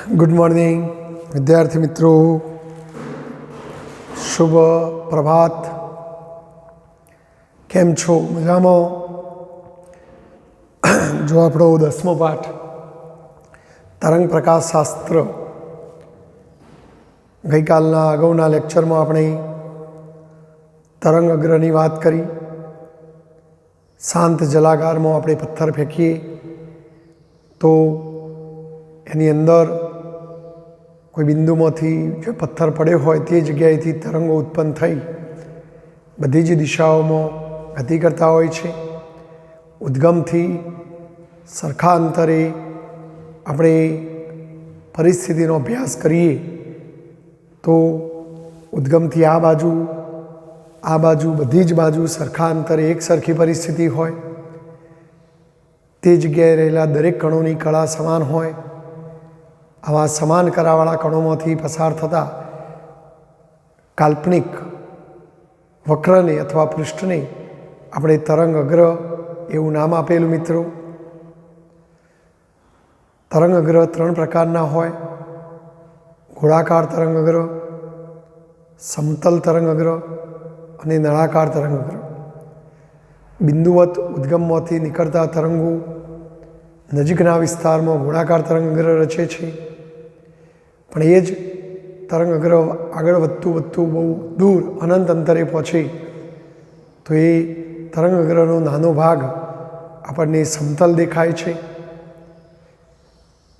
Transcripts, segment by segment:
Good morning विद्यार्थी मित्रों, शुभ प्रभात। केम छो? मजामां? जो आपणो 10मो पाठ तरंग प्रकाश शास्त्र गई कालना अगाउना लेक्चर में आपणे तरंग अग्रनी बात करी। शांत जलागार में आपणे पत्थर फेंकीए तो एनी अंदर कोई बिंदु में जो पत्थर पड़े हो जगह तरंगों उत्पन्न थई बधी ज दिशाओं में गति करता होय छे। उद्गम थी सरखा अंतरे अपने परिस्थिति अभ्यास करिए तो उद्गम थी आ बाजू बधी ज बाजू सरखा अंतरे एक सरखी परिस्थिति होय। ते जग्याए रहेला दरेक कणोनी कला समान होय। आवा समान करावाळा कणोमांथी पसार थता काल्पनिक वक्रने अथवा पृष्ठने આપણે તરંગ અગ્ર એવું નામ આપેલું। મિત્રો, તરંગ અગ્ર ત્રણ પ્રકારના હોય: ગોળાકાર તરંગ અગ્ર, સમતલ તરંગ અગ્ર અને નળાકાર તરંગ અગ્ર। બિંદુવત ઉદ્ગમમાંથી નીકળતા તરંગો નજીકના વિસ્તારમાં ગોળાકાર તરંગ અગ્ર રચે છે, પણ એ જ તરંગ અગ્ર આગળ વધતું બહુ દૂર અનંત અંતરે પહોંચે તો એ तरंग अग्रनो नानो भाग आपने समतल देखाय छे।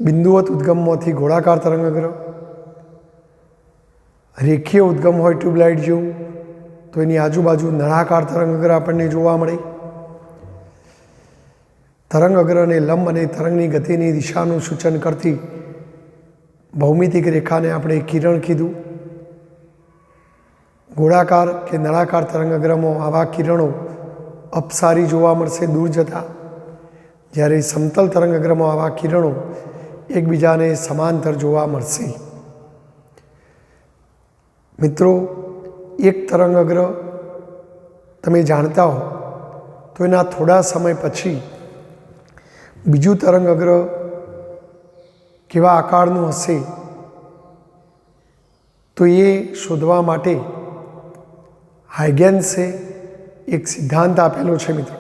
बिंदुवत उद्गम में गोलाकार तरंग अग्र, रेखीय उद्गम हो ट्यूबलाइट जेवुं तो एनी आजूबाजू नळाकार तरंग अग्र आपने जोवा मळे। तरंग अग्र ने लंब और तरंगनी गतिनी दिशानुं सूचन करती भौमितिक रेखा ने आपणे किरण कीधुं। गोलाकार के नळाकार तरंग अग्र में आवा किरणों अपसारी जोवा मळशे दूर जता, ज्यारे समतल तरंग अग्र में आवा किरणों एकबीजाने समांतर जोवा मळशे। मित्रों, एक तरंग अग्र तमे जाणता हो तो एना थोड़ा समय पछी बीजू तरंग अग्र केवा आकारनुं हशे तो ये शोधवा माटे हाइगेन्से एक सिद्धांत आपेलो छे। मित्रों,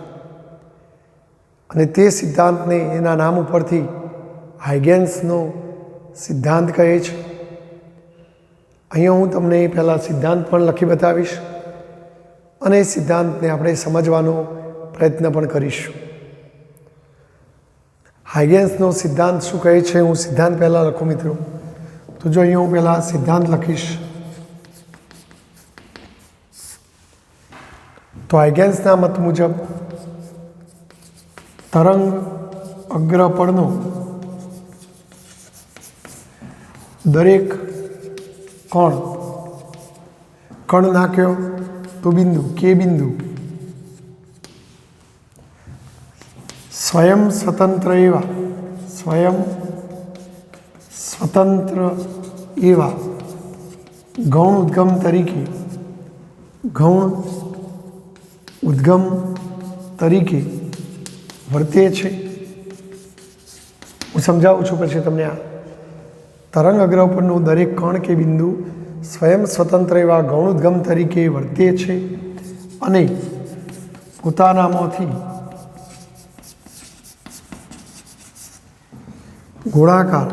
अने ते सिद्धांत ने एना नाम उपरथी हाइगेन्सनो सिद्धांत कहे छे। अहींया हूँ तमने पहला सिद्धांत पण लखी बतावीश अने सिद्धांत ने आपणे समजवानो प्रयत्न पण करीशुं। हाइगेन्सनो सिद्धांत शुं कहे छे हूँ सिद्धांत पहला लखूँ। मित्रों, तो जो अहींया हूँ पहला सिद्धांत लखीश तो हाइगेन्सना मत मुजब तरंग अग्र परनो दरेक कण नाख्यो तो बिंदु के बिंदु स्वयं स्वतंत्र एवा गौण उद्गम तरीके वर्ते छे। हूँ समझावुं छुं पछी तमने। आ तरंग अग्र परनो दरेक कण के बिंदु स्वयं स्वतंत्र एवा गौण उद्गम तरीके वर्ते छे अने पोतानामांथी गोळाकार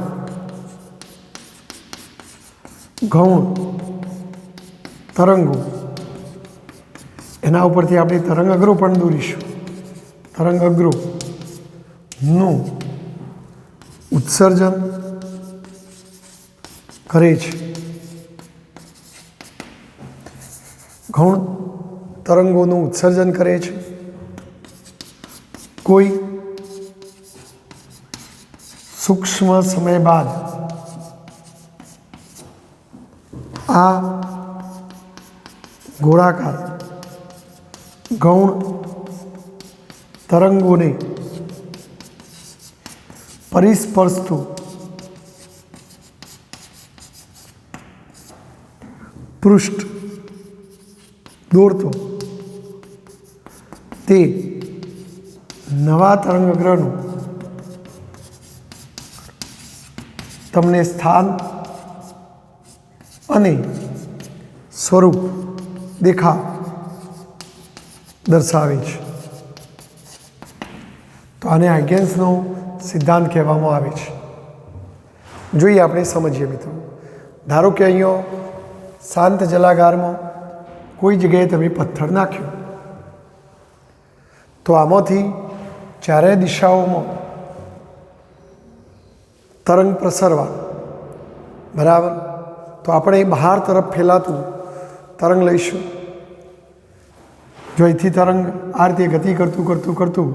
गौण तरंगो एना उपरथी आपणे तरंग अग्रो पण दोरीशुं। तरंग अग्रो નું उत्सर्जन करे छे। गौण तरंगोનું उत्सर्जन करे छे। कोई सूक्ष्म समय बाद आ गोळाकार गौण तरंगों ने परिस्पर्शतु पृष्ठ दौड़तो ते नवा तरंग अग्रनु તમને સ્થાન અને સ્વરૂપ દેખાવ દર્શાવે છે. તો આને હાઇગેન્સનો સિદ્ધાંત કહેવામાં આવે છે. જોઈએ, આપણે સમજીએ મિત્રો. ધારો કે અહીંયા શાંત જલાગારમાં કોઈ જગ્યાએ તમે પથ્થર નાખ્યો, તો આમાંથી ચારે દિશાઓમાં તરંગ પ્રસરવા, બરાબર. તો આપણે બહાર તરફ ફેલાતું તરંગ લઈશું. જો અહીંથી તરંગ આ રીતે ગતિ કરતું કરતું કરતું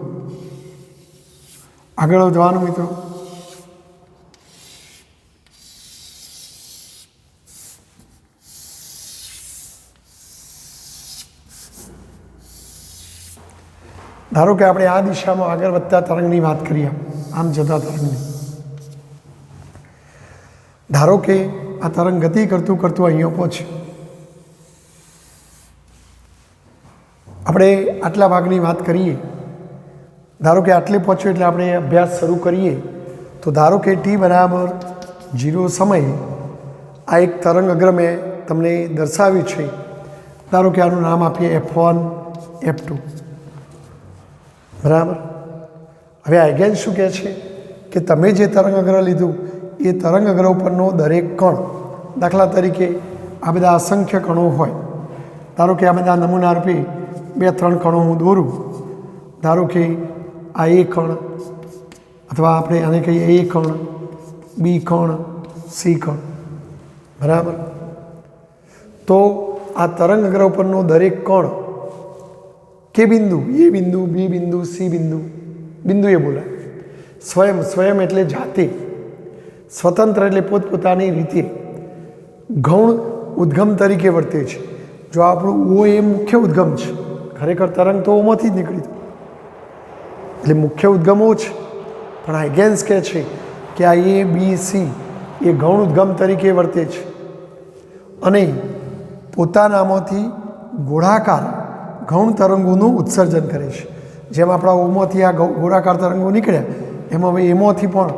આગળ વધવાનું મિત્રો. ધારો કે આપણે આ દિશામાં આગળ વધતા તરંગની વાત કરીએ, આમ જતા તરંગની. ધારો કે આ તરંગ ગતિ કરતું કરતું અહીંયા પહોંચે. આપણે આટલા ભાગની વાત કરીએ. ધારો કે આટલે પહોંચ્યો એટલે આપણે અભ્યાસ શરૂ કરીએ. તો ધારો કે t બરાબર 0 સમયે આ એક તરંગ અગ્ર મેં તમને દર્શાવ્યું છે. ધારો કે આનું નામ આપીએ F1 F2, બરાબર. હવે હાઇગેન્સ શું કહે છે કે તમે જે તરંગ અગ્ર લીધું એ તરંગ અગ્ર ઉપરનો દરેક કણ, દાખલા તરીકે આ બધા અસંખ્ય કણો હોય. ધારો કે આ બધા નમૂના રૂપે 2-3 કણો હું દોરું. ધારો કે આ એ કણ, અથવા આપણે આને કહીએ એ કણ, બી કણ, સી કણ, બરાબર. તો આ તરંગ અગ્ર ઉપરનો દરેક કણ કે બિંદુ, એ બિંદુ, બી બિંદુ, સી બિંદુ, બિંદુ એ બોલાય. સ્વયં, સ્વયં એટલે જાતે, સ્વતંત્ર એટલે પોતપોતાની રીતે ગૌણ ઉદ્ગમ તરીકે વર્તે છે. જો આપણું ઓ એ મુખ્ય ઉદ્ગમ છે, ખરેખર તરંગ તો ઓમાંથી જ નીકળી, એટલે મુખ્ય ઉદ્ગમો છે. પણ હાઇગેન્સ કહે છે કે આ એ બી સી એ ગૌણ ઉદ્ગમ તરીકે વર્તે છે અને પોતાનામાંથી ગોળાકાર ગૌણ તરંગોનું ઉત્સર્જન કરે છે. જેમ આપણા ઓમાંથી આ ગોળાકાર તરંગો નીકળ્યા, એમાં હવે એમાંથી પણ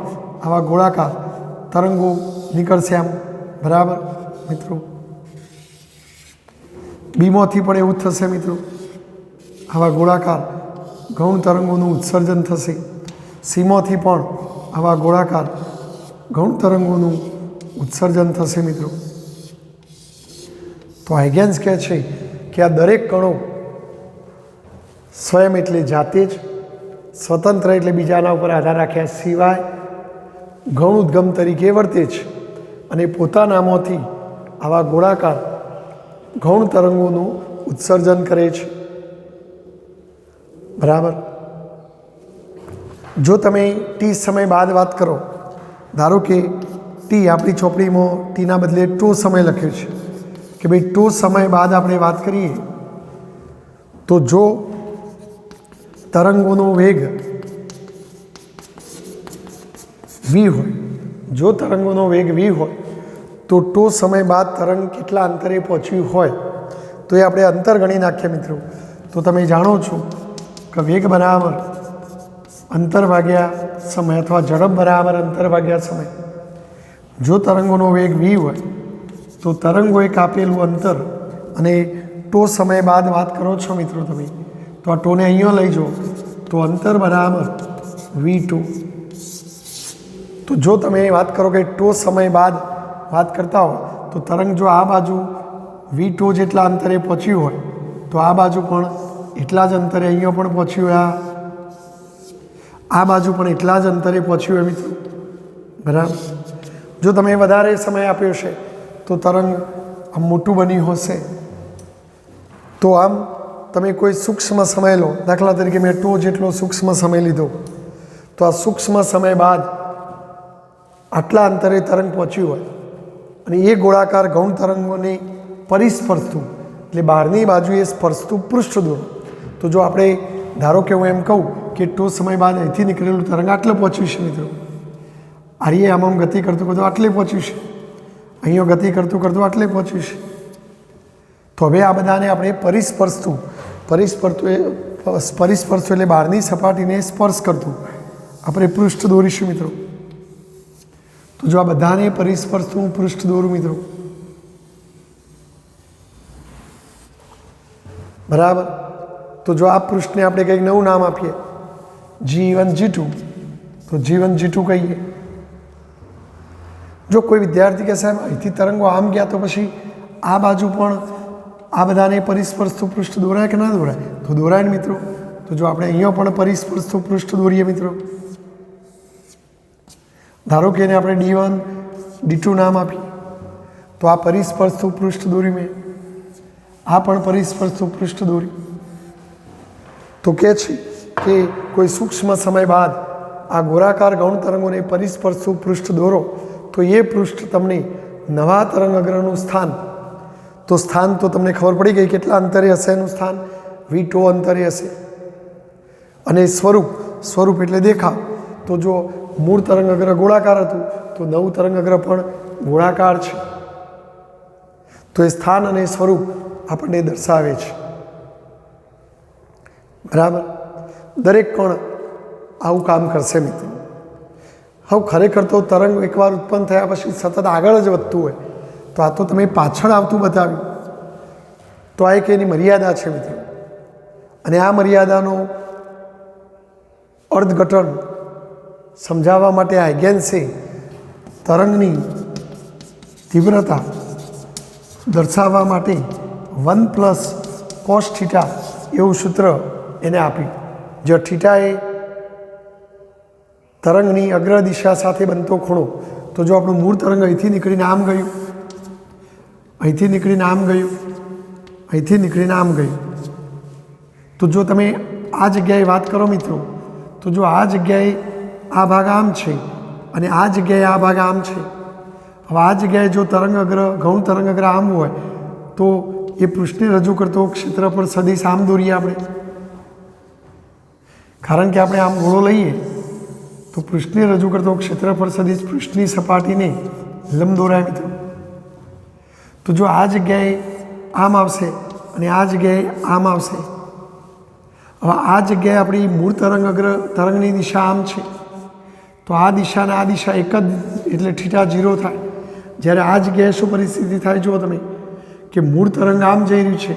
આવા ગોળાકાર તરંગો નીકળશે આમ, બરાબર મિત્રો. બીમાંથી પણ એવું થશે મિત્રો, આવા ગોળાકાર ગૌણ તરંગોનું ઉત્સર્જન થશે. સીમાંથી પણ આવા ગોળાકાર ગૌણ તરંગોનું ઉત્સર્જન થશે મિત્રો. તો હાઇગેન્સ કહે છે કે આ દરેક કણો સ્વયં એટલે જાતે જ, સ્વતંત્ર એટલે બીજાના ઉપર આધાર રાખ્યા સિવાય ગૌણ ઉદ્ગમ તરીકે વર્તે છે અને પોતાનામાંથી આવા ગોળાકાર ગૌણ તરંગોનું ઉત્સર્જન કરે છે, બરાબર. જો તમે ટી સમય બાદ વાત કરો, ધારો કે ટી આપણી ચોપડીમાં ટીના બદલે ટો સમય લખ્યો છે કે ભાઈ ટો સમય બાદ આપણે વાત કરીએ તો જો તરંગોનો વેગ v હોય, જો તરંગોનો વેગ v હોય તો ટો સમય બાદ તરંગ કેટલા અંતરે પહોંચ્યું હોય તો એ આપણે અંતર ગણી નાખીએ મિત્રો. તો તમે જાણો છો કે વેગ બરાબર અંતર ભાગ્યા સમય અથવા ઝડપ બરાબર અંતર ભાગ્યા સમય. જો તરંગોનો વેગ v હોય તો તરંગોએ કાપેલું અંતર અને ટો સમય બાદ વાત કરો છો મિત્રો તમે, તો આ ટોને અહીંયા લઈ જાઓ તો અંતર બરાબર v2. તો જો તમે વાત કરો કે ટો સમય બાદ વાત કરતા હો તો તરંગ જો આ બાજુ v2 જેટલા અંતરે પહોંચ્યું હોય તો આ બાજુ પણ એટલા જ અંતરે અહીંયા પણ પહોંચ્યું હોય, આ બાજુ પણ એટલા જ અંતરે પહોંચ્યું હોય મિત્રો, બરાબર. જો તમે વધારે સમય આપ્યો છે તો તરંગ આમ મોટું બન્યું હશે. તો આમ તમે કોઈ સૂક્ષ્મ સમય લો, દાખલા તરીકે મેં ટો જેટલો સૂક્ષ્મ સમય લીધો, તો આ સૂક્ષ્મ સમય બાદ આટલા અંતરે તરંગ પહોંચ્યું હોય અને એ ગોળાકાર ગૌણ તરંગોને પરિસ્પર્શતું એટલે બહારની બાજુએ સ્પર્શતું પૃષ્ઠ દોરો. તો જો આપણે ધારો કે હું એમ કહું કે ટો સમય બાદ અહીંથી નીકળેલું તરંગ આટલે પહોંચ્યું છે મિત્રો, આરીએ આમ ગતિ કરતું કરતું આટલે પહોંચ્યું છે, અહીંયા ગતિ કરતું કરતું આટલે પહોંચ્યું છે. તો હવે આ બધાને આપણે પરિસ્પર્શતું એટલે બહારની સપાટીને સ્પર્શ કરતું આપણે પૃષ્ઠ દોરીશું મિત્રો. તો જો આ બધાને પરિસ્પર્શનું પૃષ્ઠ દોરું મિત્રો, બરાબર. તો જો આ પૃષ્ઠને આપણે કંઈક નવું નામ આપીએ, G1 G2, તો G1 G2 કહીએ. જો કોઈ વિદ્યાર્થી કે સાહેબ અહીંથી તરંગો આમ ગયા તો પછી આ બાજુ પણ આ બધાને પરિસ્પર્શનું પૃષ્ઠ દોરાય કે ના દોરાય? તો દોરાય ને મિત્રો. તો જો આપણે અહીંયા પણ પરિસ્પર્શનું પૃષ્ઠ દોરીએ મિત્રો, ધારો કે એને આપણે D1 D2 નામ આપીએ, તો આ પરિસ્પર્શનું પૃષ્ઠ દોરી મેં, આ પણ પરિસ્પર્શનું પૃષ્ઠ દોરી. તો કે છે કે કોઈ સૂક્ષ્મ સમય બાદ આ ગોળાકાર ગૌણ તરંગોને પરિસ્પર્શનું પૃષ્ઠ દોરો તો એ પૃષ્ઠ તમને નવા તરંગ અગ્રનું સ્થાન, તો સ્થાન તો તમને ખબર પડી ગઈ કેટલા અંતરે હશે એનું સ્થાન, V2 અંતરે હશે. અને સ્વરૂપ એટલે દેખાવ. તો જો મૂળ તરંગ અગ્ર ગોળાકાર હતું તો નવું તરંગ અગ્ર પણ ગોળાકાર છે. તો એ સ્થાન અને સ્વરૂપ આપણને દર્શાવે છે, બરાબર. દરેક કણ આવું કામ કરશે મિત્રો. હવે ખરેખર તો તરંગ એકવાર ઉત્પન્ન થયા પછી સતત આગળ જ વધતું હોય, તો આ તો તમે પાછળ આવતું બતાવ્યું. તો આ એક એની મર્યાદા છે મિત્રો. અને આ મર્યાદાનો અર્થઘટન સમજાવવા માટે હાઇગેન્સે તરંગની તીવ્રતા દર્શાવવા માટે 1 + cos θ એવું સૂત્ર એને આપ્યું. જો થીટા એ તરંગની અગ્ર દિશા સાથે બનતો ખૂણો, તો જો આપણું મૂળ તરંગ અહીંથી નીકળીને આમ ગયું, અહીંથી નીકળીને આમ ગયું, અહીંથી નીકળીને આમ ગયું, તો જો તમે આ જગ્યાએ વાત કરો મિત્રો, તો જો આ જગ્યાએ આ ભાગ આમ છે અને આ જગ્યાએ આ ભાગ આમ છે. હવે આ જગ્યાએ જો તરંગ અગ્ર ગૌણ તરંગ અગ્ર આમ હોય તો એ પૃષ્ઠને રજૂ કરતો ક્ષેત્રફળ સદિશ આમ દોરીએ આપણે, કારણ કે આપણે આમ ગોળો લઈએ તો પૃષ્ઠને રજૂ કરતો ક્ષેત્રફળ સદિશ પૃષ્ઠની સપાટીને લંબ દોરાય મિત્રો. તો જો આ જગ્યાએ આમ આવશે અને આ જગ્યાએ આમ આવશે. હવે આ જગ્યાએ આપણી મૂળ તરંગ અગ્ર તરંગની દિશા આમ છે, તો આ દિશા અને આ દિશા એક જ, એટલે θ 0 થાય. જ્યારે આ જગ્યાએ શું પરિસ્થિતિ થાય જુઓ તમે, કે મૂળ તરંગ આમ જઈ રહ્યું છે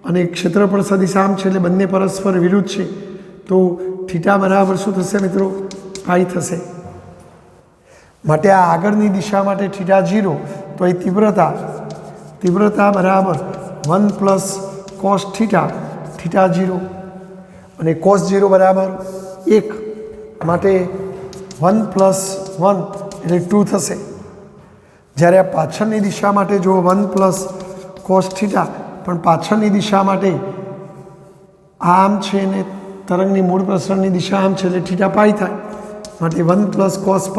અને ક્ષેત્રફળ સદિશ આમ છે, એટલે બંને પરસ્પર વિરુદ્ધ છે. તો θ બરાબર શું થશે મિત્રો? પાઈ થશે. માટે આ આગળની દિશા માટે θ 0, તો એ તીવ્રતા બરાબર 1 + cos θ, θ 0, અને cos 0 બરાબર 1, માટે 1 + 1 એટલે 2 થશે. જ્યારે આ પાછળની દિશા માટે જો 1 + cos θ, પણ પાછળની દિશા માટે આમ છે ને તરંગની મૂળ પ્રસરણની દિશા આમ છે, એટલે θ પાઈ થાય. માટે 1 + cos π,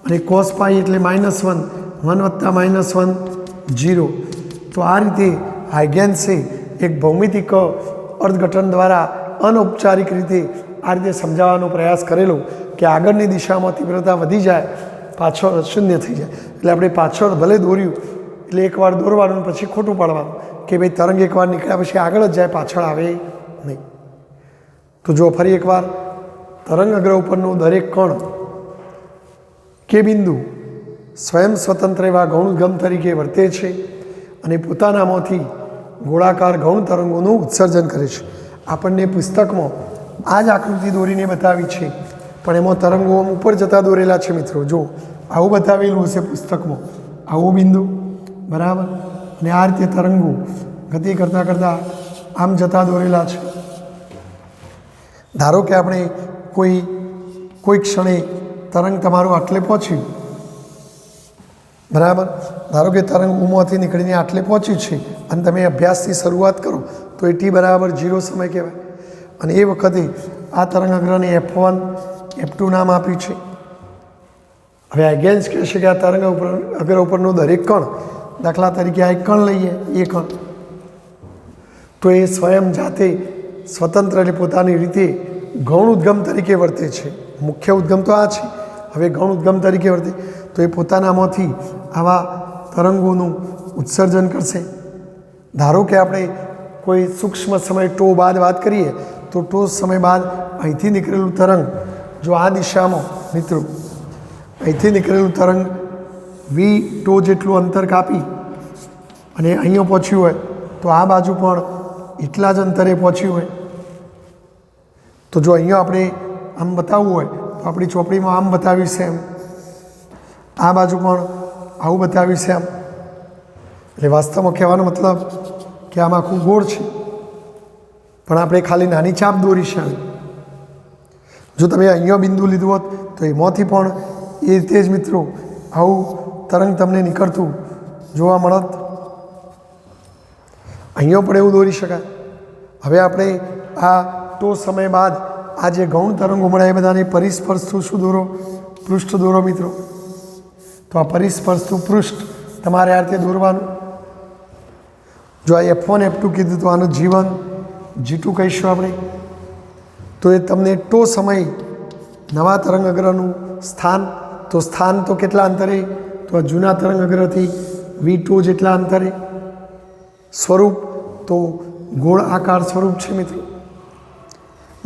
અને cos π એટલે -1, 1 + -1 0. તો આ રીતે હાઇગેન્સે એક ભૌમિતિક અર્થઘટન દ્વારા અનૌપચારિક રીતે આ રીતે સમજાવવાનો પ્રયાસ કરેલો કે આગળની દિશામાં તીવ્રતા વધી જાય, પાછળ શૂન્ય થઈ જાય. એટલે આપણે પાછળ ભલે દોર્યું એટલે એકવાર દોરવાનું પછી ખોટું પાડવાનું કે ભાઈ તરંગ એકવાર નીકળ્યા પછી આગળ જ જાય, પાછળ આવે નહીં. તો જો ફરી એકવાર, તરંગ અગ્ર ઉપરનો દરેક કણ કે બિંદુ સ્વયં સ્વતંત્ર એવા ગૌણોદ્ગમ તરીકે વર્તે છે અને પોતાનામાંથી ગોળાકાર ગૌણ તરંગોનું ઉત્સર્જન કરે છે. આપણને પુસ્તકમાં આ જ આકૃતિ દોરીને બતાવી છે, પણ એમાં તરંગો ઉપર જતા દોરેલા છે મિત્રો. જો આવું બતાવેલું હશે પુસ્તકમાં, આવું બિંદુ, બરાબર, અને આ રીતે તરંગો ગતિ કરતાં કરતાં આમ જતા દોરેલા છે. ધારો કે આપણે કોઈ ક્ષણે તરંગ તમારું આટલે પહોંચ્યું, બરાબર, ધારો કે તરંગ ઉમાંથી નીકળીને આટલે પહોંચ્યું છે અને તમે અભ્યાસથી શરૂઆત કરો તો એ T બરાબર 0 સમય કહેવાય. અને એ વખતે આ તરંગ અગ્રને F1 F2 નામ આપ્યું છે. હવે હાઇગેન્સ કહે છે કે આ તરંગ અગ્ર ઉપરનો દરેક કણ, દાખલા તરીકે આ એક કણ લઈએ, એ કણ, તો એ સ્વયં જાતે સ્વતંત્ર એટલે પોતાની રીતે ગૌણ ઉદ્ગમ તરીકે વર્તે છે. મુખ્ય ઉદ્ગમ તો આ છે, હવે ગૌણ ઉદ્ગમ તરીકે વર્તે, તો એ પોતાનામાંથી આવા તરંગોનું ઉત્સર્જન કરશે. ધારો કે આપણે કોઈ સૂક્ષ્મ સમય ટો બાદ વાત કરીએ તો ટો સમય બાદ અહીંથી નીકળેલું તરંગ જો આ દિશામાં મિત્રો અહીંથી નીકળેલું તરંગ V2 જેટલું અંતર કાપી અને અહીંયા પહોંચ્યું હોય તો આ બાજુ પણ એટલા જ અંતરે પહોંચ્યું હોય. તો જો અહીંયા આપણે આમ બતાવવું હોય તો આપણી ચોપડીમાં આમ બતાવ્યું છે, એમ આ બાજુ પણ આવું બતાવ્યું છે, એમ. એટલે વાસ્તવમાં કહેવાનો મતલબ કે આમ આખું ગોળ છે, પણ આપણે ખાલી નાની ચાપ દોરી છે. જો તમે અહીંયા બિંદુ લીધું હોત તો એમાંથી પણ એ રીતે જ મિત્રો આવું તરંગ તમને નીકળતું જોવા મળત. અહીંયા પણ એવું દોરી શકાય. હવે આપણે આ તો સમય બાદ આ જે ગૌણ તરંગો મળ્યા એ બધાને પરિસ્પર્શતું શું દોરો? પૃષ્ઠ દોરો મિત્રો. તો આ પરિસ્પર્શતું પૃષ્ઠ તમારે આ રીતે દોરવાનું. જો આ F1 F2 કીધું તો આનું G1 G2 કહીશું આપણે. તો એ તમને ટો સમય નવા તરંગ અગ્રનું સ્થાન, તો સ્થાન તો કેટલા અંતરે? તો આ જૂના તરંગ અગ્રથી V2 જેટલા અંતરે. સ્વરૂપ તો ગોળ આકાર સ્વરૂપ છે મિત્રો.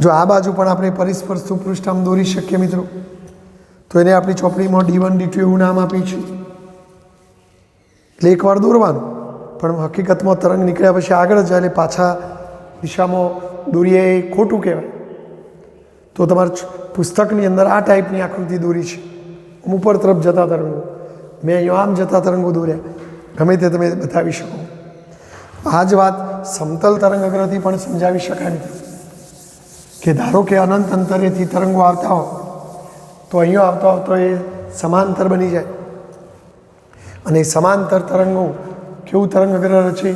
જો આ બાજુ પણ આપણે પરિસ્પર્શતું પૃષ્ઠ આમ દોરી શકીએ મિત્રો, તો એને આપણી ચોપડીમાં D1 D2 એવું નામ આપીશું. એટલે એકવાર દોરવાનું, પણ હકીકતમાં તરંગ નીકળ્યા પછી આગળ જાય એટલે પાછા દિશામાં દોરીએ એ ખોટું કહેવાય. તો તમારા પુસ્તકની અંદર આ ટાઈપની આકૃતિ દોરી છે, ઉપર તરફ જતા તરંગો. મેં અહીંયા આમ જતા તરંગો દોર્યા, ગમે તે તમે બતાવી શકો. આ જ વાત સમતલ તરંગ અગ્રથી પણ સમજાવી શકાય મિત્રો. કે ધારો કે અનંત અંતરેથી તરંગો આવતા હોય તો અહીંયા આવતા હોય તો એ સમાંતર બની જાય. અને સમાંતર તરંગો કેવું તરંગ અગ્ર રચે?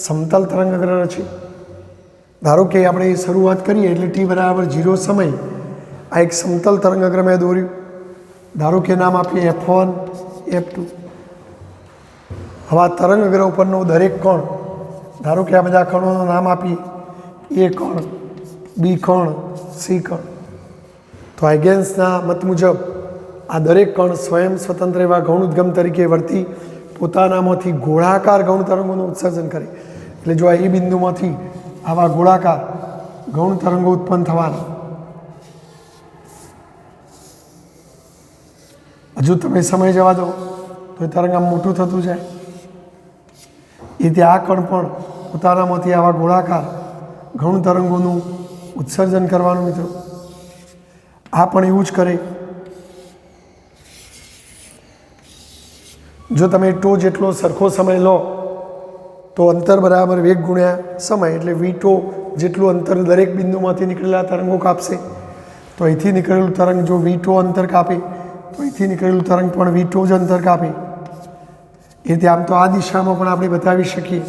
સમતલ તરંગ અગ્ર રચે. ધારો કે આપણે શરૂઆત કરીએ એટલે t=0 સમય આ એક સમતલ તરંગ અગ્ર મેં દોર્યું. ધારો કે નામ આપીએ F1 F2. હવે આ તરંગ અગ્ર ઉપરનો દરેક કણ, ધારો કે આ બધા કણોનું નામ આપીએ A કણ, B કણ, C કણ. તો હાઇગેન્સના મત મુજબ આ દરેક કણ સ્વયં સ્વતંત્ર એવા ગૌણ ઉદ્ગમ તરીકે વર્તી પોતાનામાંથી ગોળાકાર ગૌણ તરંગોનું ઉત્સર્જન કરે. એટલે જો આ એ બિંદુમાંથી આવા ગોળાકાર ગૌણ તરંગો ઉત્પન્ન થવાના. હજુ તમે સમય જવા દો તો એ તરંગ આમ મોટું થતું જાય. એ રીતે આ કણ પણ પોતાનામાંથી આવા ગોળાકાર ગૌણ તરંગોનું ઉત્સર્જન કરવાનું મિત્રો. આ પણ એવું જ કરે. જો તમે ટો જેટલો સરખો સમય લો તો અંતર બરાબર વેગ ગુણ્યા સમય, એટલે V2 જેટલું અંતર દરેક બિંદુમાંથી નીકળેલા તરંગો કાપશે. તો અહીંથી નીકળેલું તરંગ જો V2 અંતર કાપે તો અહીંથી નીકળેલું તરંગ પણ V2 જ અંતર કાપે. એ રીતે આમ તો આ દિશામાં પણ આપણે બતાવી શકીએ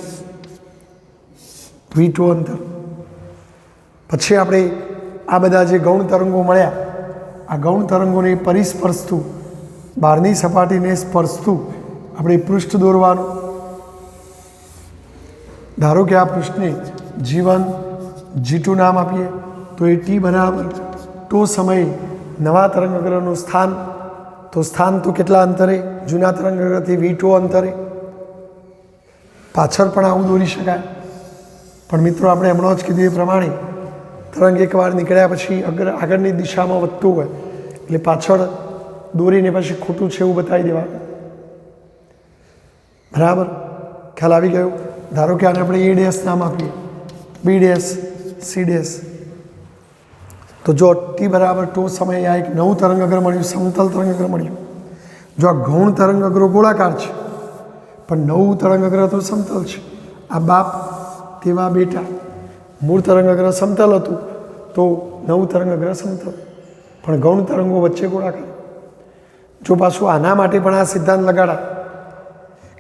V2 અંતર. પછી આપણે આ બધા જે ગૌણ તરંગો મળ્યા, આ ગૌણ તરંગોને પરિસ્પર્શતું, બહારની સપાટીને સ્પર્શતું આપણે પૃષ્ઠ દોરવાનું. ધારો કે આ પૃષ્ઠને G1 G2 નામ આપીએ તો એ t=ટો સમયે નવા તરંગ અગ્રનું સ્થાન, તો સ્થાન તો કેટલા અંતરે? જૂના તરંગ અગ્રથી V2 અંતરે. પાછળ પણ આવું દોરી શકાય, પણ મિત્રો આપણે હમણાં જ કીધું એ પ્રમાણે તરંગ એકવાર નીકળ્યા પછી આગળની દિશામાં વધતું હોય એટલે પાછળ દોરીને પછી ખોટું છે એવું બતાવી દેવાનું. બરાબર ખ્યાલ આવી ગયો? ધારો કે આને આપણે A' નામ આપીએ, B', C'. તો જો t=ટો સમયે આ એક નવું તરંગ અગ્ર મળ્યું, સમતલ તરંગ અગ્ર મળ્યું. જો આ ગૌણ તરંગ અગ્રો ગોળાકાર છે પણ નવું તરંગ અગ્ર તો સમતલ છે. આ બાપ તેવા બેટા. મૂળ તરંગ અગ્ર સમતલ હતું તો નવું તરંગ અગ્ર સમતલ, પણ ગૌણ તરંગો વચ્ચે ગોળાકાર. જો પાછું આના માટે પણ આ સિદ્ધાંત લગાડા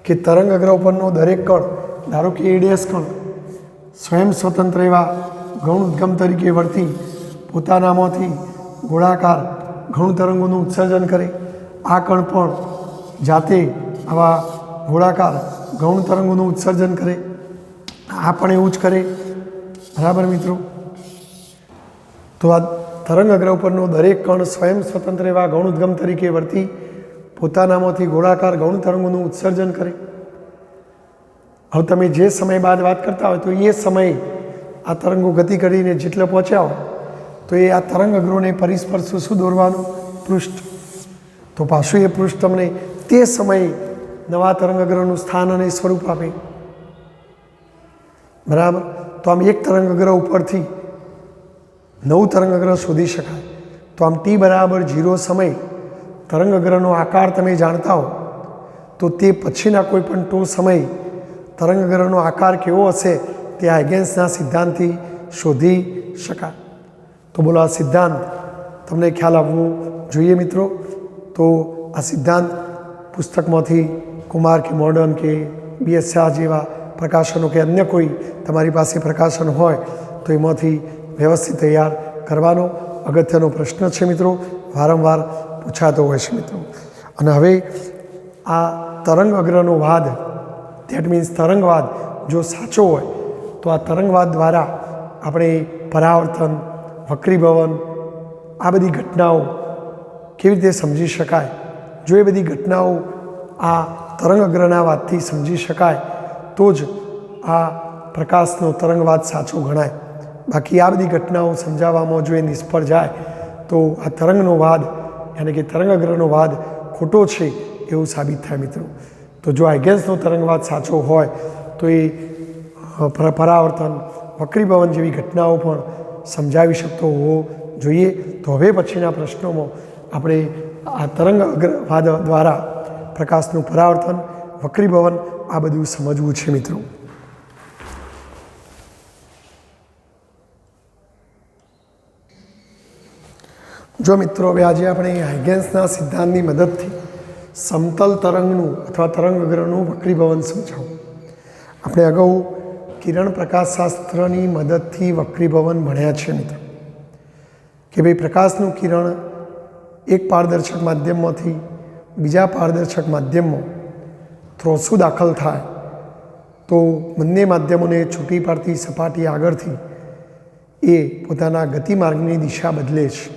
કે તરંગ અગ્ર ઉપરનો દરેક કણ, ધારો કે A' કણ સ્વયં સ્વતંત્ર એવા ગૌણ ઉદ્ગમ તરીકે વર્તી પોતાનામાંથી ગોળાકાર ગૌણ તરંગોનું ઉત્સર્જન કરે. આ કણ પણ જાતે આવા ગોળાકાર ગૌણ તરંગોનું ઉત્સર્જન કરે. આ પણ એવું જ કરે. બરાબર મિત્રો? તો આ તરંગ અગ્ર ઉપરનો દરેક કણ સ્વયં સ્વતંત્ર એવા ગૌણ ઉદ્ગમ તરીકે વર્તી પોતાનામાંથી ગોળાકાર ગૌણ તરંગોનું ઉત્સર્જન કરે. હવે તમે જે સમય બાદ વાત કરતા હોય તો એ સમયે આ તરંગો ગતિ કરીને જેટલે પહોંચ્યા હોય તો એ આ તરંગ અગ્રોને પરિસ્પર્શ શું દોરવાનું? પૃષ્ઠ. તો પાછું એ પૃષ્ઠ તમને તે સમયે નવા તરંગગ્રહનું સ્થાન અને સ્વરૂપ આપે, બરાબર. તો આમ એક તરંગગ્રહ ઉપરથી 9 તરંગગ્રહ શોધી શકાય. તો આમ t બરાબર 0 સમય તરંગગ્રહનો આકાર તમે જાણતા હો તો તે પછીના કોઈ પણ ટો સમય તરંગગ્રહનો આકાર કેવો હશે તે હાઇગેન્સના સિદ્ધાંતથી શોધી શકાય. તો બોલો, આ સિદ્ધાંત તમને ખ્યાલ આવવો જોઈએ મિત્રો. તો આ સિદ્ધાંત પુસ્તકમાંથી કુમાર કે મોડર્ન કે BS શાહ જેવા પ્રકાશનો કે અન્ય કોઈ તમારી પાસે પ્રકાશન હોય તો એમાંથી વ્યવસ્થિત તૈયાર કરવાનો અગત્યનો પ્રશ્ન છે મિત્રો, વારંવાર પૂછાતો હોય છે મિત્રો. અને હવે આ તરંગ અગ્રહનો વાદ, દેટ મીન્સ તરંગવાદ જો સાચો હોય તો આ તરંગવાદ દ્વારા આપણે પરાવર્તન, વક્રીભવન આ બધી ઘટનાઓ કેવી રીતે સમજી શકાય. જો એ બધી ઘટનાઓ આ તરંગ અગ્રહના વાદથી સમજી શકાય તો જ આ પ્રકાશનો તરંગવાદ સાચો ગણાય. બાકી આ બધી ઘટનાઓ સમજાવવામાં જો એ નિષ્ફળ જાય તો આ તરંગનો વાદ યાની કે તરંગ અગ્રહનો વાદ ખોટો છે એવું સાબિત થાય મિત્રો. તો જો હાઇગેન્સનો તરંગવાદ સાચો હોય તો એ પરાવર્તન, વક્રીભવન જેવી ઘટનાઓ પણ સમજાવી શકતો હોવો જોઈએ. તો હવે પછીના પ્રશ્નોમાં આપણે આ તરંગ અગ્રવાદ દ્વારા પ્રકાશનું પરાવર્તન, વક્રીભવન આ બધું સમજવું છે મિત્રો. જો મિત્રો હવે આજે આપણે હાઇગેન્સના સિદ્ધાંતની મદદથી સમતલ તરંગનું અથવા તરંગ અગ્રહનું વક્રીભવન સમજાવું. આપણે અગાઉ કિરણ પ્રકાશશાસ્ત્રની મદદથી વક્રીભવન ભણ્યા છે મિત્રો, કે ભાઈ પ્રકાશનું કિરણ એક પારદર્શક માધ્યમમાંથી બીજા પારદર્શક માધ્યમમાં ત્રોસું દાખલ થાય તો બંને માધ્યમોને છૂટી પાડતી સપાટી આગળથી એ પોતાના ગતિમાર્ગની દિશા બદલે છે,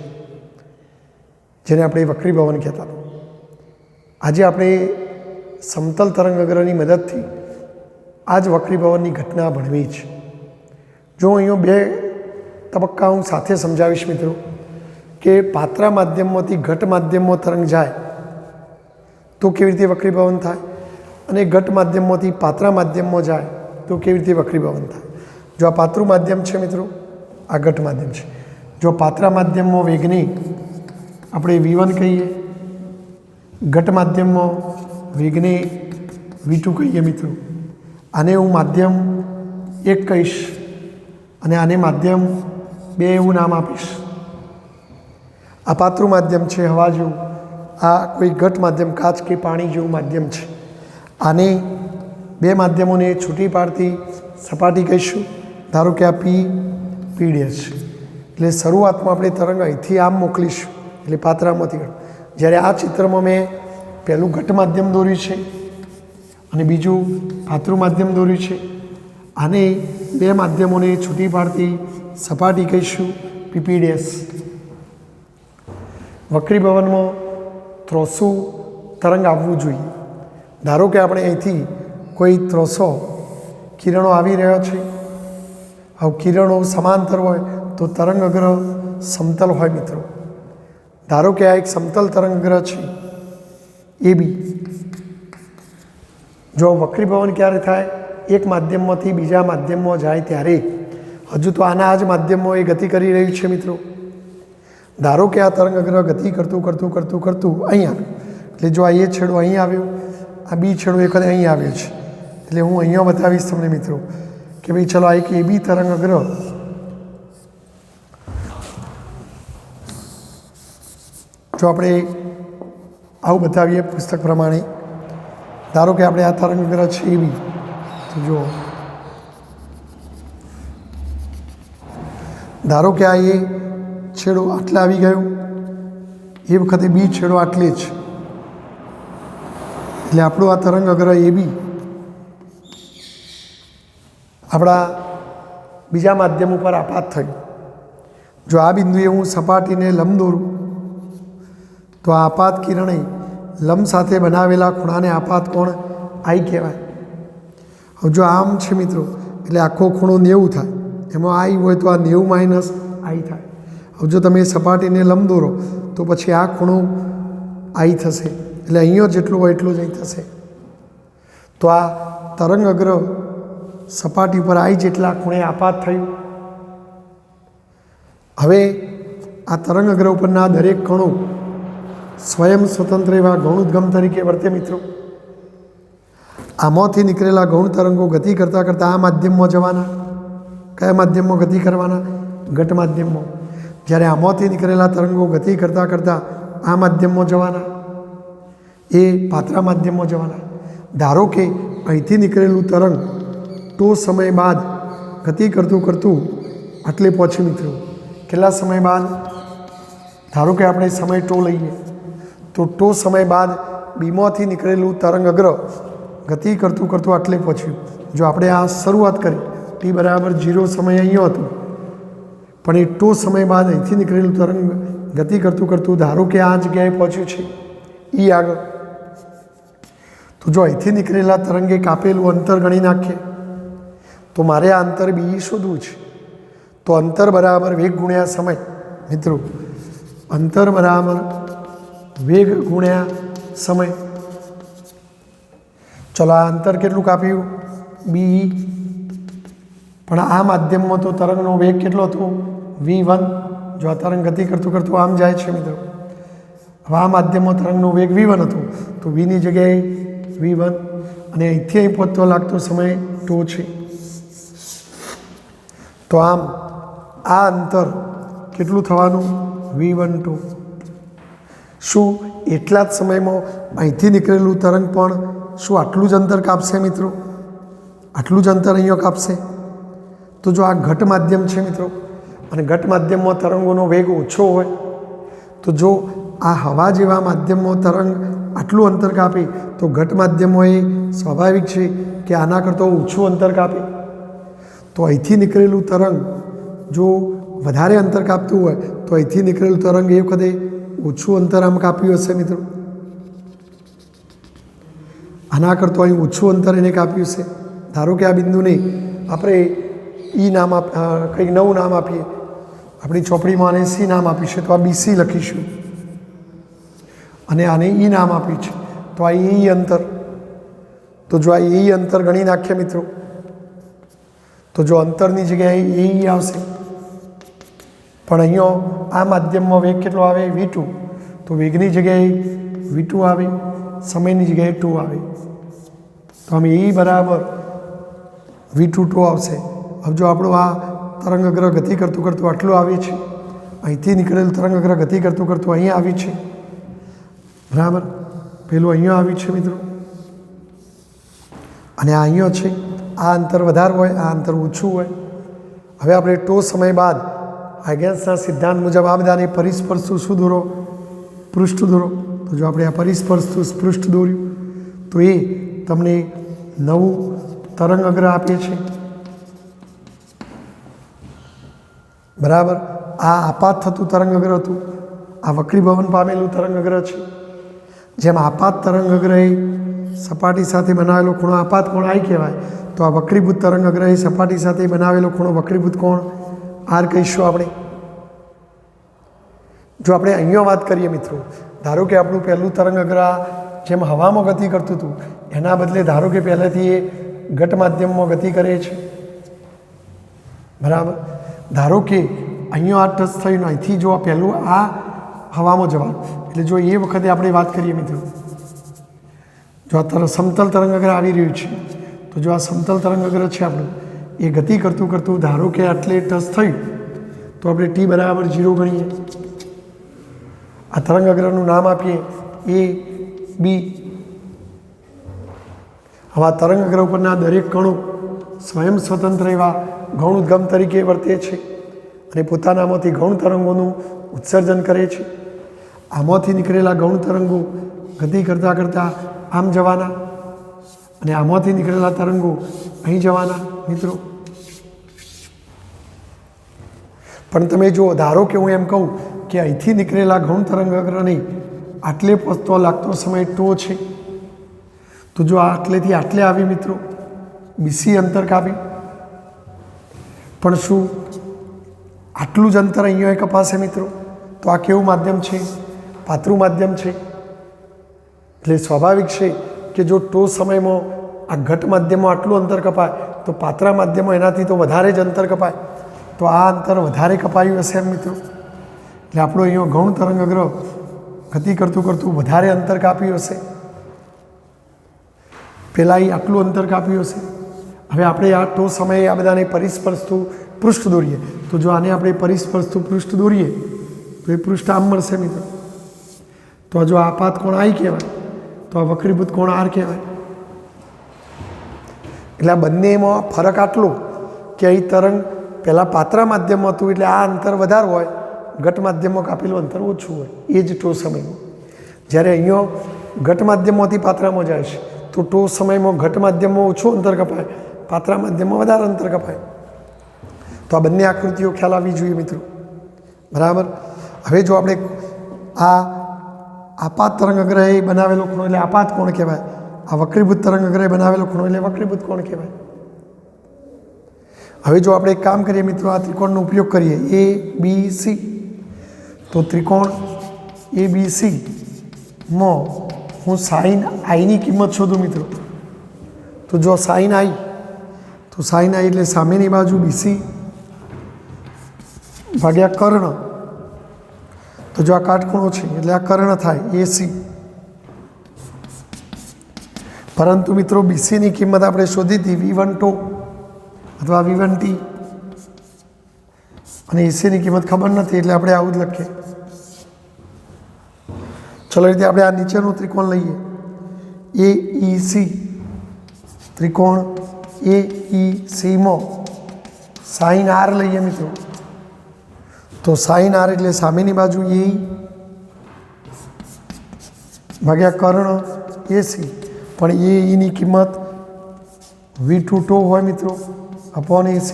જેને આપણે વક્રીભવન કહેતા. આજે આપણે સમતલ તરંગ અગ્રહની મદદથી આ જ વક્રીભવનની ઘટના ભણવી છે. જો અહીંયા 2 તબક્કા હું સાથે સમજાવીશ મિત્રો, કે પાત્રા માધ્યમમાંથી ઘટ માધ્યમમાં તરંગ જાય તો કેવી રીતે વક્રીભવન થાય, અને ઘટ માધ્યમમાંથી પાત્રા માધ્યમમાં જાય તો કેવી રીતે વક્રીભવન થાય. જો આ પાત્રું માધ્યમ છે મિત્રો, આ ઘટ માધ્યમ છે. જો પાત્રા માધ્યમમાં વેગને આપણે V1 કહીએ, ઘટ માધ્યમમાં વેગને V2 કહીએ મિત્રો. આને હું માધ્યમ 1 કહીશ અને આને માધ્યમ 2 એવું નામ આપીશ. આ પાતળું માધ્યમ છે હવા જેવું, આ કોઈ ઘટ માધ્યમ કાચ કે પાણી જેવું માધ્યમ છે. આને 2 માધ્યમોને છૂટી પાડતી સપાટી કહીશું. ધારો કે આ P ડેશ છે, એટલે શરૂઆતમાં આપણે તરંગ અહીંથી આમ મોકલીશું, એટલે પાત્રામાંથી. જ્યારે આ ચિત્રમાં મેં પહેલું ઘટ માધ્યમ દોર્યું છે અને બીજું પાતળું માધ્યમ દોર્યું છે. આને 2 માધ્યમોને છૂટી પાડતી સપાટી કહીશું PP ડેશ. વક્રીભવનમાં ત્રોસું તરંગ આવવું જોઈએ. ધારો કે આપણે અહીંથી કોઈ ત્રોસો કિરણો આવી રહ્યા છે, હવે કિરણો સમાંતર હોય તો તરંગ અગ્રહ સમતલ હોય મિત્રો. ધારો કે આ એક સમતલ તરંગ અગ્રહ છે AB. જો વક્રીભવન ક્યારે થાય? એક માધ્યમમાંથી બીજા માધ્યમમાં જાય ત્યારે. હજુ તો આના જ માધ્યમમાં એ ગતિ કરી રહ્યું છે મિત્રો. ધારો કે આ તરંગ અગ્રહ ગતિ કરતું અહીં આવ્યું, એટલે જો આ એ છેડો અહીં આવ્યો, આ બી છેડો એક વખત અહીં આવ્યો છે, એટલે હું અહીંયા બતાવીશ તમને મિત્રો કે ભાઈ ચલો આ એક AB તરંગ અગ્રહ જો આપણે આવું બતાવીએ પુસ્તક પ્રમાણે. ધારો કે આપણે આ તરંગ અગ્રહ છે AB, તો જો ધારો કે આ એ છેડો આટલે આવી ગયો, એ વખતે બી છેડો આટલે જ, એટલે આપણું આ તરંગ અગ્રહ AB આપણા બીજા માધ્યમ ઉપર આપાત થયું. જો આ બિંદુએ હું સપાટીને લંબ દોરું તો આ આપાત કિરણે લંબ સાથે બનાવેલા ખૂણાને આપાત કોણ I કહેવાય. હવે જો આમ છે મિત્રો, એટલે આખો ખૂણો 90 થાય, એમાં I હોય તો આ 90 માઇનસ I થાય. હવે જો તમે સપાટીને લંબ દોરો તો પછી આ ખૂણો આઈ થશે, એટલે અહીંયા જેટલું હોય એટલું જ અહીં થશે. તો આ તરંગ અગ્ર સપાટી પર આઈ જેટલા ખૂણે આપાત થયું. હવે આ તરંગ અગ્ર ઉપરના દરેક કણો સ્વયં સ્વતંત્ર એવા ગૌણોદ્ગમ તરીકે વર્તે મિત્રો. આમાંથી નીકળેલા ગૌણ તરંગો ગતિ કરતાં કરતાં આ માધ્યમમાં જવાના. કયા માધ્યમમાં ગતિ કરવાના? ઘટ માધ્યમમાં. જ્યારે આમાંથી નીકળેલા તરંગો ગતિ કરતાં કરતાં આ માધ્યમમાં જવાના, એ પાત્રા માધ્યમમાં જવાના. ધારો કે અહીંથી નીકળેલું તરંગ ટો સમય બાદ ગતિ કરતું કરતું આટલે પહોંચ્યું મિત્રો. કેટલા સમય બાદ? ધારો કે આપણે સમય ટો લઈએ તો ટો સમય બાદ બીમાંથી નીકળેલું તરંગ અગ્ર ગતિ કરતું કરતું આટલે પહોંચ્યું. જો આપણે આ શરૂઆત કરી ટી બરાબર 0 સમય અહીંયા હતું, પણ એ ટો સમય બાદ અહીંથી નીકળેલું તરંગ ગતિ કરતું કરતું ધારો કે આ જગ્યાએ પહોંચ્યું છે એ આગળ. તો જો અહીંથી નીકળેલા તરંગે કાપેલું અંતર ગણી નાખીએ તો મારે આ અંતર બી શોધવું છે. તો અંતર બરાબર વેગ ગુણ્યા સમય. મિત્રો અંતર બરાબર વેગ ગુણ્યા સમય. ચલો આ અંતર કેટલું કાપ્યું? બી. પણ આ માધ્યમમાં તો તરંગનો વેગ કેટલો હતો? v1. જો આ તરંગ ગતિ કરતું કરતું આમ જાય છે મિત્રો. હવે આ માધ્યમમાં તરંગનો વેગ v1 હતો, તો vની જગ્યાએ v1, અને અહીંથી અહીં પહોંચતો લાગતો સમય ટો છે. તો આમ આ અંતર કેટલું થવાનું? v1 ટો. શું એટલા જ સમયમાં અહીંથી નીકળેલું તરંગ પણ શું આટલું જ અંતર કાપશે મિત્રો? આટલું જ અંતર અહીંયા કાપશે. તો જો આ ઘટ માધ્યમ છે મિત્રો, અને ઘટ માધ્યમમાં તરંગોનો વેગ ઓછો હોય, તો જો આ હવા જેવા માધ્યમમાં તરંગ આટલું અંતર કાપે તો ઘટ માધ્યમમાં એ સ્વાભાવિક છે કે આના કરતાં ઓછું અંતર કાપે. તો અહીંથી નીકળેલું તરંગ જો વધારે અંતર કાપતું હોય તો અહીંથી નીકળેલું તરંગ એ વખતે ઓછું અંતર આમ કાપ્યું હશે મિત્રો. આના કરતાં અહીં ઓછું અંતર એને કાપ્યું છે. ધારો કે આ બિંદુને આપણે ઈ નામ કંઈક નવું નામ આપીએ, આપણી ચોપડીમાં આને સી નામ આપ્યું છે તો આ બીસી લખીશું, અને આને ઈ નામ આપ્યું છે તો આ ઈ અંતર. તો જો આ ઈ અંતર ગણી નાખીએ મિત્રો, તો જો અંતરની જગ્યાએ ઈ આવશે, પણ અહીંયા આ માધ્યમમાં વેગ કેટલો આવે? v2. તો વેગની જગ્યાએ v2 આવે, સમયની જગ્યાએ 2 આવે. તો આમ એ બરાબર v2 ટો આવશે. હવે જો આપણું આ તરંગ અગ્ર ગતિ કરતું કરતું આટલું આવે છે, અહીંથી નીકળેલું તરંગ અગ્ર ગતિ કરતું કરતું અહીંયા આવી છે બરાબર. પેલું અહીંયા આવ્યું છે મિત્રો, અને આ અહીંયા છે. આ અંતર વધારે હોય, આ અંતર ઓછું હોય. હવે આપણે ટો સમય બાદ હાઇગેન્સના સિદ્ધાંત મુજબ આ બધાને પરિસ્પર્શથી શું દોરો? પૃષ્ઠ દોરો. તો જો આપણે આ પરિસ્પર્શથી પૃષ્ઠ દોર્યું તો એ તમને નવું તરંગ અગ્ર આપે છે બરાબર. આ આપાત થતું તરંગ અગ્ર હતું, આ વક્રીભવન પામેલું તરંગ અગ્ર છે. જેમ આપાત તરંગ અગ્ર એ સપાટી સાથે બનાવેલો ખૂણો આપાત કોણ આઈ કહેવાય, તો આ વક્રીભૂત તરંગ અગ્ર એ સપાટી સાથે બનાવેલો ખૂણો વક્રીભૂત કોણ આર કહીશું આપણે. જો આપણે અહીંયા વાત કરીએ મિત્રો, ધારો કે આપણું પહેલું તરંગ અગ્ર જેમ હવામાં ગતિ કરતું હતું એના બદલે ધારો કે પહેલેથી એ ઘટ માધ્યમમાં ગતિ કરે છે બરાબર. ધારો કે અહીંયા આ ટચ થયું, અહીંથી જો આ પહેલું આ હવામાં જવાનું, એટલે જો એ વખતે આપણે વાત કરીએ મિત્રો, જો આ સમતલ તરંગ અગ્ર આવી રહ્યું છે, તો જો આ સમતલ તરંગ અગ્ર છે આપણું, એ ગતિ કરતું કરતું ધારો કે આટલે ટચ થયું તો આપણે t બરાબર 0 ગણીએ. આ તરંગ અગ્રનું નામ આપીએ a b. હવે આ તરંગ અગ્ર ઉપરના દરેક કણો સ્વયં સ્વતંત્ર એવા ગૌણ ઉદ્ગમ તરીકે વર્તે છે અને પોતાનામાંથી ગૌણ તરંગોનું ઉત્સર્જન કરે છે. આમાંથી નીકળેલા ગૌણ તરંગો ગતિ કરતાં કરતાં આમ જવાના, અને આમાંથી નીકળેલા તરંગો અહીં જવાના મિત્રો. પણ તમે જુઓ, ધારો કે હું એમ કહું કે અહીંથી નીકળેલા ગૌણ તરંગ અગ્રને આટલે પહોંચતો લાગતો સમય ટો છે, તો જો આ આટલેથી આટલે આવી મિત્રો, બીસી અંતર કાપી, પણ શું આટલું જ અંતર અહીંયા કપાશે મિત્રો? તો આ કેવું માધ્યમ છે? પાતળું માધ્યમ છે એટલે સ્વાભાવિક છે કે જો ટો સમયમાં આ ઘટ માધ્યમમાં આટલું અંતર કપાય તો પાત્રા માધ્યમમાં એનાથી તો વધારે જ અંતર કપાય, તો આ અંતર વધારે કપાયું હશે એમ મિત્રો. એટલે આપણો અહીંયા ગૌણ તરંગગ્રહ ગતિ કરતું કરતું વધારે અંતર કાપ્યું હશે, પહેલાં એ આટલું અંતર કાપ્યું હશે. હવે આપણે આ ટો સમયે આ બધાને પરિસ્પર્શતું પૃષ્ઠ દોરીએ, તો જો આને આપણે પરિસ્પર્શતું પૃષ્ઠ દોરીએ તો એ પૃષ્ઠ આમ મળશે મિત્રો. તો જો આ આપાત કોણ આઈ કહેવાય, તો આ વક્રીભૂત કોણ આર કહેવાય. એટલે આ બંનેમાં ફરક આટલો કે અહીં તરંગ પહેલાં પાત્રા માધ્યમમાં હતું એટલે આ અંતર વધારે હોય, ઘટ માધ્યમમાં કાપેલું અંતર ઓછું હોય, એ જ ટો સમયમાં. જ્યારે અહીંયા ઘટ માધ્યમમાંથી પાત્રામાં જાય છે તો ટો સમયમાં ઘટ માધ્યમમાં ઓછું અંતર કપાય, પાત્રા માધ્યમમાં વધારે અંતર કપાય. તો આ બંને આકૃતિઓ ખ્યાલ આવવી જોઈએ મિત્રો. બરાબર. હવે જો આપણે આ આપાત તરંગગ્રહે બનાવેલો ખૂણો એટલે આપાત કોણ કહેવાય, આ વક્રીભૂત તરંગગ્રહે બનાવેલો ખૂણો એટલે વક્રીભૂત કોણ કહેવાય. હવે જો આપણે એક કામ કરીએ મિત્રો, આ ત્રિકોણનો ઉપયોગ કરીએ ABC, તો ત્રિકોણ ABC માં હું સાઇન આઈની કિંમત શોધું મિત્રો. તો જો સાઇન આઈ, તો સાઇન આઈ એટલે સામેની બાજુ BC ભાગ્યા કર્ણ, તો જો આ કાટખૂણો છે એટલે આ કર્ણ થાય AC. પરંતુ મિત્રો BCની કિંમત આપણે શોધી હતી V1 ટો અથવા V1 ટી, અને એસીની કિંમત ખબર નથી એટલે આપણે આવું જ લખીએ. ચલો રીતે આપણે આ નીચેનું ત્રિકોણ લઈએ AEC, ત્રિકોણ AEC માં સાઇન આર લઈએ મિત્રો. તો સાઇન આર એટલે સામેની બાજુ એ ભાગ્યા કર્ણ AC, પણ એની કિંમત V2 ટો હોય મિત્રો અપોન AC.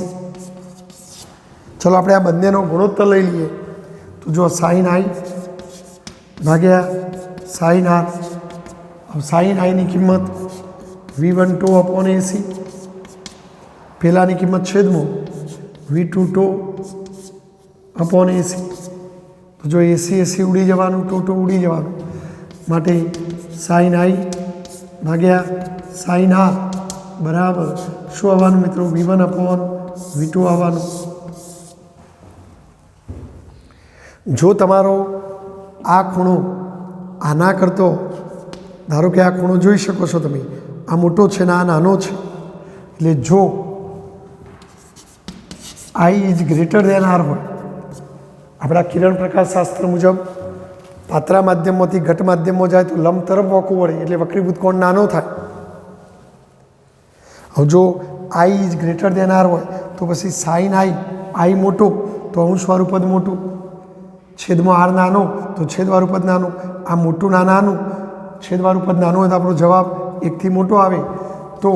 ચલો આપણે આ બંનેનો ગુણોત્તર લઈ લઈએ. તો જો સાઇન આઈ ભાગ્યા સાઇન આર, સાઇન આઈની કિંમત V1 ટો અપોન AC, પહેલાંની કિંમત છેદમાં V2 ટો અપોન AC. તો જો AC ઉડી જવાનું, ટો ઉડી જવાનું, માટે સાઇન આઈ ભાગ્યા સાઇન આર બરાબર શું આવવાનું મિત્રો, V1 અપોન V2 આવવાનું. જો તમારો આ ખૂણો આના કરતો, ધારો કે આ ખૂણો જોઈ શકો છો તમે, આ મોટો છે ને આ નાનો છે, એટલે જો I is greater than r હોય, આપણા કિરણ પ્રકાશ શાસ્ત્ર મુજબ પાત્રા માધ્યમમાંથી ઘટ માધ્યમમાં જાય તો લંબ તરફ વળવું પડે એટલે વક્રીભૂત કોણ નાનો થાય. હવે જો I is greater than r હોય તો પછી સાઇન આઈ મોટો તો અંશવાળું પદ મોટું, છેદમાં આર નાનો તો છેદવાળું પદ નાનું, આ મોટું નાનું છેદવાળું પદ નાનું હોય તો આપણો જવાબ એકથી મોટો આવે. તો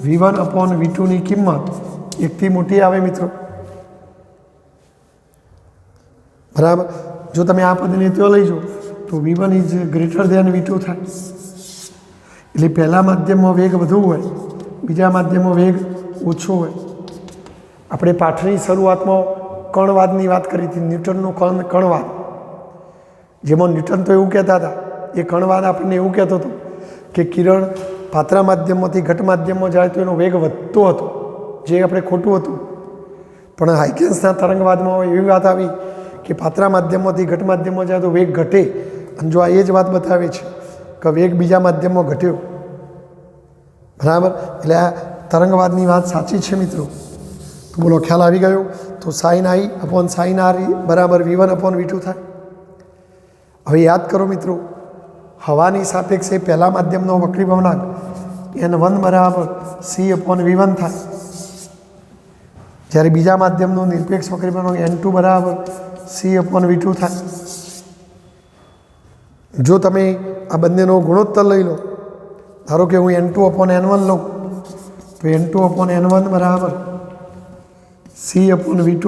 V1 અપોન V2ની કિંમત એકથી મોટી આવે મિત્રો. બરાબર. જો તમે આ પદને ત્યાં લઈ જાઓ તો V1 is greater then V2 થાય. એટલે પહેલા માધ્યમમાં વેગ વધુ હોય, બીજા માધ્યમમાં વેગ ઓછો હોય. આપણે પાઠની શરૂઆતમાં કણવાદની વાત કરી હતી, ન્યૂટનનો કણવાદ, જેમાં ન્યૂટન તો એવું કહેતા હતા, એ કણવાદ આપણને એવું કહેતો હતો કે કિરણ પાત્રા માધ્યમમાંથી ઘટ માધ્યમમાં જાય તો એનો વેગ વધતો હતો, જે આપણે ખોટું હતું. પણ હાઇગન્સના તરંગવાદમાં એવી વાત આવી કે પાત્રા માધ્યમમાંથી ઘટ માધ્યમમાં જાય તો વેગ ઘટે, અને જો આ એ જ વાત બતાવે છે કે વેગ બીજા માધ્યમમાં ઘટ્યો. બરાબર. એટલે આ તરંગવાદની વાત સાચી છે મિત્રો. તો બોલો ખ્યાલ આવી ગયો. તો sine i upon sine r બરાબર V1 અપોન V2 થાય. હવે યાદ કરો મિત્રો, હવાની સાપેક્ષે પહેલા માધ્યમનો વક્રીભવનાંક N1 બરાબર C અપોન V1 થાય, જ્યારે બીજા માધ્યમનો નિરપેક્ષ વક્રીભવનાંક N2 બરાબર C અપોન V2 થાય. જો તમે આ બંનેનો ગુણોત્તર લઈ લો, ધારો કે હું N2 અપોન N1 લઉં તો N2 અપોન N1 બરાબર C upon V2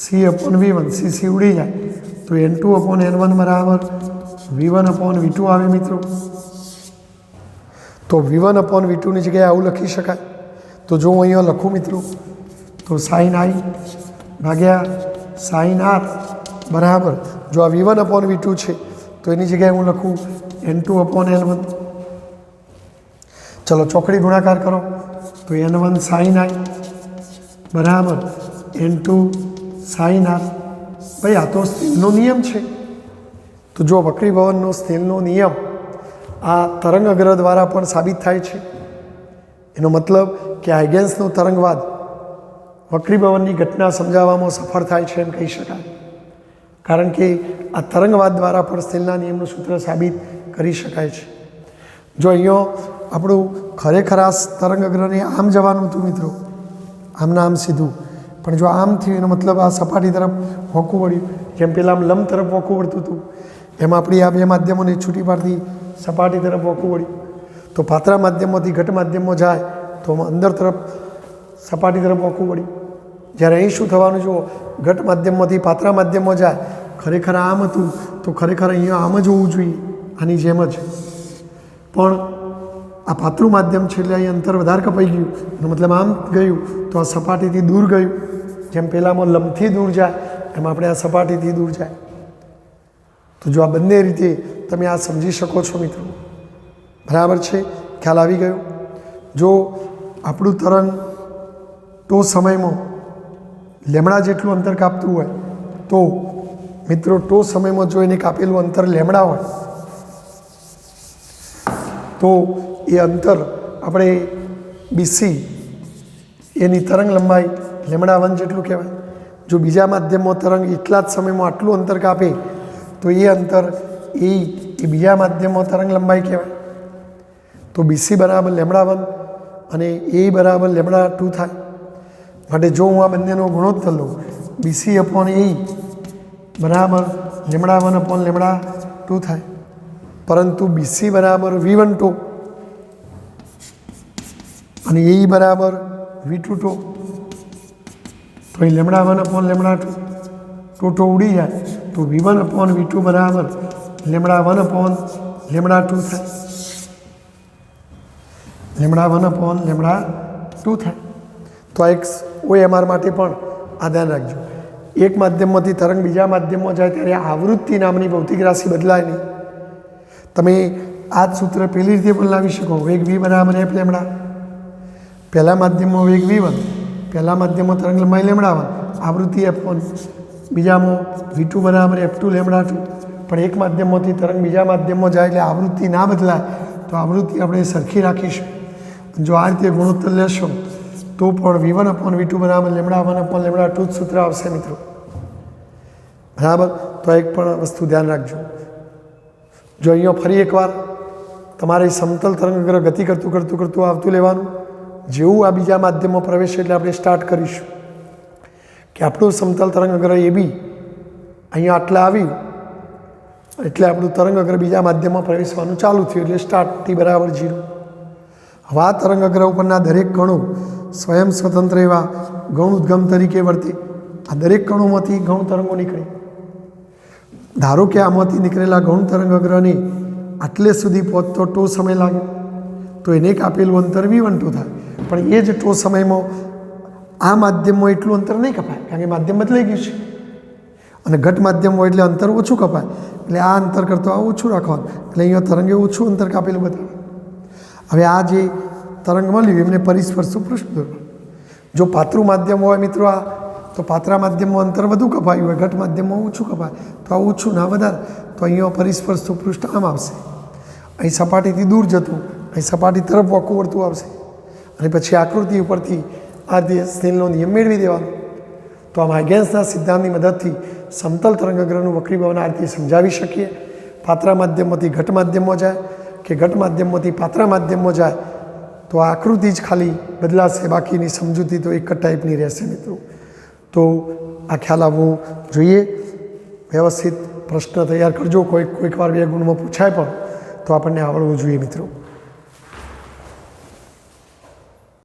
C upon V1, C ઉડી જાય તો N2 અપોન N1 બરાબર V1 અપોન V2 આવે મિત્રો. તો V1 અપોન V2ની જગ્યાએ આવું લખી શકાય. તો જો હું અહીંયા લખું મિત્રો, તો સાઇન આઈ ભાગ્યા સાઇન આર બરાબર, જો આ V1 અપોન V2 છે તો એની જગ્યાએ હું લખું N2/N1। चलो ચોકડી ગુણાકાર કરો તો N1 sin I બરાબર N2 sin R। ભાઈ આ તો સ્નેલનો નિયમ છે। તો જો વક્રીભવનનો સ્નેલનો નિયમ આ તરંગ અગ્ર દ્વારા પણ સાબિત થાય છે। એનો મતલબ કે હાઇગેન્સનો તરંગવાદ વક્રીભવનની ઘટના સમજાવવામાં સફળ થાય છે એમ કહી શકાય, કારણ કે આ તરંગવાદ દ્વારા પણ સ્નેલના નિયમનું સૂત્ર સાબિત કરી શકાય છે। જો અહીંયા આપણું ખરેખર આ તરંગ અગ્રને આમ જવાનું હતું મિત્રો, આમના આમ સીધું, પણ જો આમ થયું એનો મતલબ આ સપાટી તરફ વળવું વળ્યું, જેમ પહેલાં આમ લંબ તરફ વળવું વળતું હતું એમ આપણી આ બે માધ્યમોને છૂટી પાડતી સપાટી તરફ વળવું વળ્યું। તો પાતળા માધ્યમમાંથી ઘટ માધ્યમમાં જાય તો અંદર તરફ સપાટી તરફ વળવું વળ્યું। જ્યારે અહીં શું થવાનું જુઓ, ઘટ માધ્યમમાંથી પાતળા માધ્યમમાં જાય, ખરેખર આમ હતું તો ખરેખર અહીંયા આમ જ હોવું જોઈએ, આની જેમ જ, પણ આ પાતળું માધ્યમ છે એટલે અહીં અંતર વધારે કપાઈ ગયું, એનો મતલબ આમ ગયું તો આ સપાટીથી દૂર ગયું, જેમ પહેલાંમાં લંબથી દૂર જાય એમ આપણે આ સપાટીથી દૂર જાય। તો જો આ બંને રીતે તમે આ સમજી શકો છો મિત્રો, બરાબર છે, ખ્યાલ આવી ગયો। જો આપણું તરંગ તો સમયમાં લેમડા જેટલું અંતર કાપતું હોય તો મિત્રો ટો સમયમાં જો એને કાપેલું અંતર લેમડા હોય તો એ અંતર આપણે બીસી એની તરંગ લંબાઈ લેમડા 1 જેટલું કહેવાય। જો બીજા માધ્યમમાં તરંગ એટલા જ સમયમાં આટલું અંતર કાપે તો એ અંતર એ બીજા માધ્યમમાં તરંગ લંબાઈ કહેવાય। તો બીસી બરાબર લેમડા 1 અને એ બરાબર લેમડા 2 થાય। માટે જો હું આ બંનેનો ગુણોત્તર લઉં, BC/A બરાબર લેમડા 1/લેમડા 2 થાય, પરંતુ BC બરાબર V1 અને એ બરાબર V2 તો એ લેમડા 1/લેમડા 2 ઉડી જાય તો V1/V2 બરાબર લેમડા 1/લેમડા 2 થાય, લેમડા 1/લેમડા 2 થાય। તો આ એક OMR માટે પણ આ ધ્યાન રાખજો, એક માધ્યમમાંથી તરંગ બીજા માધ્યમમાં જાય ત્યારે આવૃત્તિ નામની ભૌતિક રાશિ બદલાય નહીં। તમે આ જ સૂત્ર પેલી રીતે પણ લાવી શકો, વેગ V બરાબર F લેમડા, પહેલા માધ્યમમાં વેગ V1, પહેલા માધ્યમમાં તરંગ લંબાઈ લેમડા 1, આવૃત્તિ F1, બીજામાં V2 બરાબર F2 લેમડા 2, પણ એક માધ્યમમાંથી તરંગ બીજા માધ્યમમાં જાય એટલે આવૃત્તિ ના બદલાય તો આવૃત્તિ આપણે સરખી રાખીશું। જો આ રીતે ગુણોત્તર લેશો તો પણ V1/V2 બરાબર લેમડા 1/લેમડા 2 જ સૂત્ર આવશે મિત્રો, બરાબર। તો એક પણ વસ્તુ ધ્યાન રાખજો। જો અહીંયા ફરી એકવાર તમારે સમતલ તરંગ અગ્ર ગતિ કરતું આવતું લેવાનું, જેવું આ બીજા માધ્યમમાં પ્રવેશ એટલે આપણે સ્ટાર્ટ કરીશું કે આપણું સમતલ તરંગ અગ્ર AB અહીંયા આટલા આવ્યું એટલે આપણું તરંગ અગ્ર બીજા માધ્યમમાં પ્રવેશવાનું ચાલુ થયું એટલે સ્ટાર્ટ T બરાબર 0। હવે આ તરંગ અગ્ર ઉપરના દરેક કણો સ્વયં સ્વતંત્ર એવા ગૌણ ઉદ્ગમ તરીકે વર્તે। આ દરેક કણોમાંથી ગૌણ તરંગો નીકળે। ધારો કે આમાંથી નીકળેલા ગૌણ તરંગ અગ્રને આટલે સુધી પહોંચતો ટો સમય લાગે તો એને કાપેલું અંતર V1 થાય, પણ એ જ ટો સમયમાં આ માધ્યમમાં એટલું અંતર નહીં કપાય, કારણ કે માધ્યમ બદલાઈ ગયું છે અને ઘટ માધ્યમ હોય એટલે અંતર ઓછું કપાય, એટલે આ અંતર કરતાં આ ઓછું રાખવાનું, એટલે અહીંયા તરંગે ઓછું અંતર કાપેલું બતાવે। હવે આ જે તરંગ મળ્યું એમને પરિસ્પર્શનું પૃષ્ઠ દોરવાનું। જો પાતળું માધ્યમ હોય મિત્રો આ તો પાતળા માધ્યમમાં અંતર વધુ કપાયું હોય, ઘટ માધ્યમમાં ઓછું કપાય તો આ ઓછું ના વધારે, તો અહીંયા પરિસ્પર્શનું પૃષ્ઠ આમ આવશે, અહીં સપાટીથી દૂર જતું, અહીં સપાટી તરફ વળતું વળતું આવશે, અને પછી આકૃતિ ઉપરથી આ સ્નેલનો નિયમ મેળવી દેવાનો। તો આમ હાઇગેન્સના સિદ્ધાંતની મદદથી સમતલ તરંગ અગ્રનું વક્રીભવન આ રીતે સમજાવી શકીએ। પાતળા માધ્યમમાંથી ઘટ માધ્યમમાં જાય કે ઘટ માધ્યમમાંથી પાતળા માધ્યમમાં જાય તો આ આકૃતિ જ ખાલી બદલાશે, બાકીની સમજૂતી તો એક જ ટાઈપની રહેશે મિત્રો। તો આ ખ્યાલ આવવો જોઈએ। વ્યવસ્થિત પ્રશ્ન તૈયાર કરજો, કોઈક વાર 2 ગુણમાં પૂછાય પણ તો આપણને આવડવું જોઈએ મિત્રો।